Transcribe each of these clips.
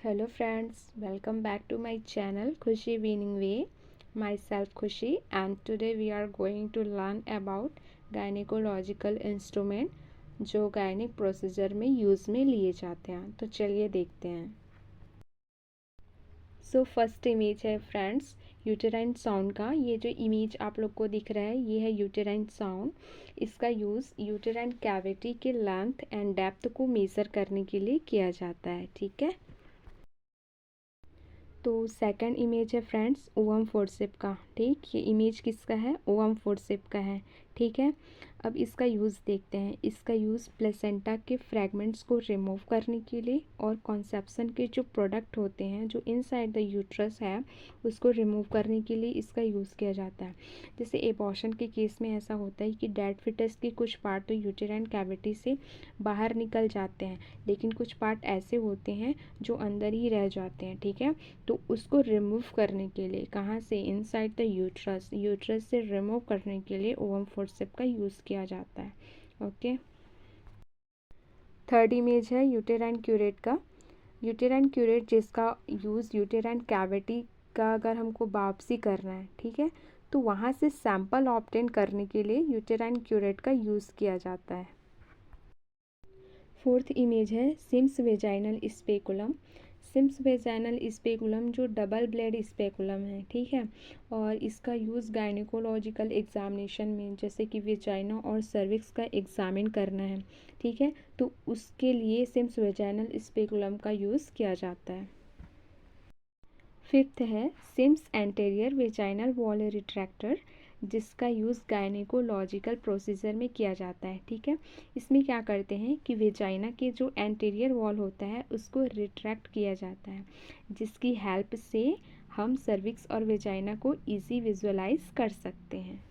Hello friends, welcome back to my channel Khushi Winning Way. Myself Khushi, and today we are going to learn about gynecological instrument जो gynaec procedure में use में लिए जाते हैं। तो चलिए देखते हैं। फर्स्ट इमेज है फ्रेंड्स यूटेराइन साउंड का। ये जो इमेज आप लोग को दिख रहा है ये है यूटेराइन साउंड। इसका यूज़ यूटेराइन कैविटी के लेंथ एंड डेप्थ को मेज़र करने के लिए किया जाता है। ठीक है। तो सेकंड इमेज है फ्रेंड्स ओवम फोर्सेप का। ठीक, ये इमेज किसका है? ओवम फोर्सेप का है। ठीक है। अब इसका यूज़ देखते हैं। इसका यूज़ प्लेसेंटा के फ्रैगमेंट्स को रिमूव करने के लिए और कॉन्सेप्शन के जो प्रोडक्ट होते हैं जो इनसाइड द यूट्रस है उसको रिमूव करने के लिए इसका यूज़ किया जाता है। जैसे एबॉर्शन के केस में ऐसा होता है कि डेड फिटस के कुछ पार्ट तो यूटेराइन कैविटी से बाहर निकल जाते हैं, लेकिन कुछ पार्ट ऐसे होते हैं जो अंदर ही रह जाते हैं। ठीक है। तो उसको रिमूव करने के लिए कहाँ से? इनसाइड द यूट्रस से रिमूव करने के लिए ओवम फोर्सेप का यूज़ किया जाता है। ओके। थर्ड इमेज है यूटेराइन क्यूरेट का। यूटेराइन क्यूरेट जिसका यूज़ यूटेराइन कैविटी का अगर हमको बायोप्सी करना है, ठीक है, तो वहाँ से सैंपल ऑब्टेन करने के लिए यूटेराइन क्यूरेट का यूज़ किया जाता है। फोर्थ इमेज है Sims vaginal speculum. Sims vaginal speculum जो डबल ब्लेड स्पेकुलम है, ठीक है, और इसका यूज़ गायनिकोलॉजिकल एग्जामिनेशन में जैसे कि वेजाइना और सर्विक्स का एग्जामिन करना है, ठीक है, तो उसके लिए सिम्स वेजाइनल स्पेकुलम का यूज़ किया जाता है। फिफ्थ है Sims anterior vaginal wall retractor जिसका यूज़ गायनेकोलॉजिकल प्रोसीजर में किया जाता है। ठीक है। इसमें क्या करते हैं कि वेजाइना के जो एंटीरियर वॉल होता है उसको रिट्रैक्ट किया जाता है, जिसकी हेल्प से हम सर्विक्स और वेजाइना को इजी विजुअलाइज कर सकते हैं।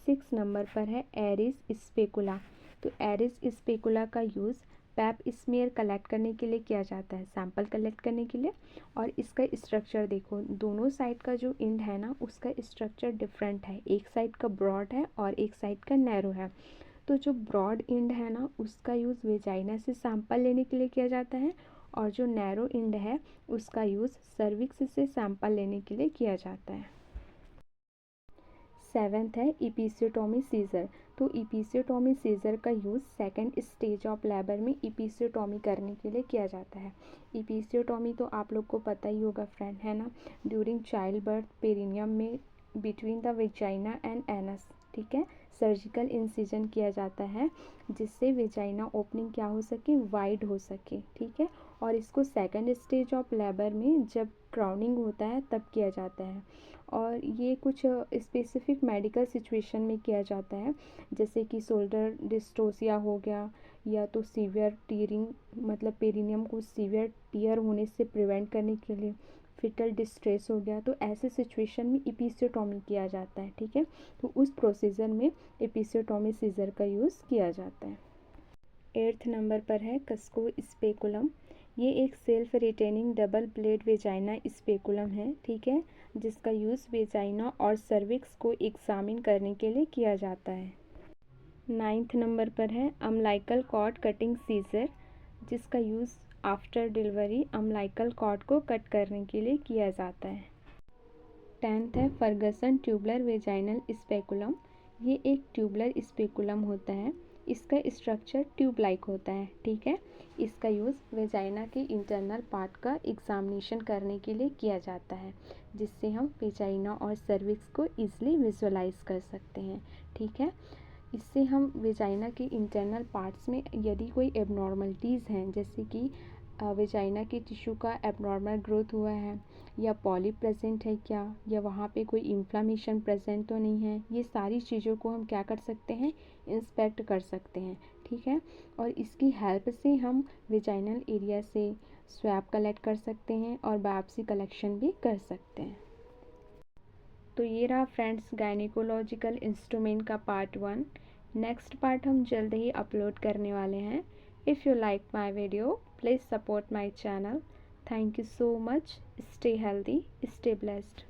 6 नंबर पर है एरिस स्पेकुला। तो एरिस स्पेकुला का यूज़ पैप स्मीयर कलेक्ट करने के लिए किया जाता है, सैंपल कलेक्ट करने के लिए। और इसका स्ट्रक्चर देखो, दोनों साइड का जो इंड है ना उसका स्ट्रक्चर डिफरेंट है। एक साइड का ब्रॉड है और एक साइड का नैरो है। तो जो ब्रॉड इंड है ना उसका यूज़ वेजाइना से सैंपल लेने के लिए किया जाता है, और जो नैरो इंड है उसका यूज़ सर्विक्स से सैंपल लेने के लिए किया जाता है। सेवेंथ है इपिसियोटोमी सीजर। तो इपिसियोटोमी सीजर का use second stage of labour में इपिसियोटोमी करने के लिए किया जाता है। इपिसियोटोमी तो आप लोग को पता ही होगा फ्रेंड, है ना, ड्यूरिंग चाइल्ड बर्थ पेरिनियम में between the vagina and anus, ठीक है, सर्जिकल इंसिजन किया जाता है जिससे वेजाइना ओपनिंग क्या हो सके? वाइड हो सके। ठीक है। और इसको सेकंड स्टेज ऑफ लेबर में जब क्राउनिंग होता है तब किया जाता है, और ये कुछ स्पेसिफिक मेडिकल सिचुएशन में किया जाता है, जैसे कि शोल्डर डिस्टोसिया हो गया, या तो सीवियर टीयरिंग, मतलब पेरिनियम को सीवियर टीयर होने से प्रिवेंट करने के लिए, फिटल डिस्ट्रेस हो गया, तो ऐसे सिचुएशन में इपिसियोटोमी किया जाता है। ठीक है। तो उस प्रोसीजर में इपिसियोटोमी सीजर का यूज़ किया जाता है। 8th नंबर पर है कस्को स्पेकुलम। ये एक self retaining double blade vagina speculum है, ठीक है, जिसका यूज़ वेजाइना और सर्विक्स को एग्जामिन करने के लिए किया जाता है। 9th नंबर पर है अम्लाइकल कॉर्ड कटिंग सीजर, जिसका use after delivery umbilical cord को कट करने के लिए किया जाता है। 10th है फर्गसन ट्यूबलर वेजाइनल स्पेकुलम। ये एक ट्यूबलर स्पेकुलम होता है, इसका स्ट्रक्चर ट्यूब लाइक होता है। ठीक है। इसका यूज़ वेजाइना के इंटरनल पार्ट का एग्जामिनेशन करने के लिए किया जाता है, जिससे हम वेजाइना और सर्विक्स को ईजिली विजुअलाइज कर सकते हैं। ठीक है। इससे हम वेजाइना के इंटरनल पार्ट्स में यदि कोई एबनॉर्मलिटीज़ हैं, जैसे कि वेजाइना के टिश्यू का एबनॉर्मल ग्रोथ हुआ है, या पॉलिप प्रेजेंट है क्या, या वहाँ पे कोई इन्फ्लामेशन प्रेजेंट तो नहीं है, ये सारी चीज़ों को हम क्या कर सकते हैं? इंस्पेक्ट कर सकते हैं। ठीक है। और इसकी हेल्प से हम वेजाइनल एरिया से स्वैब कलेक्ट कर सकते हैं और बायोप्सी कलेक्शन भी कर सकते हैं। तो ये रहा फ्रेंड्स गायनिकोलॉजिकल इंस्ट्रूमेंट का पार्ट 1। नेक्स्ट पार्ट हम जल्द ही अपलोड करने वाले हैं। If you like my video please support my channel. Thank you so much. Stay healthy, stay blessed.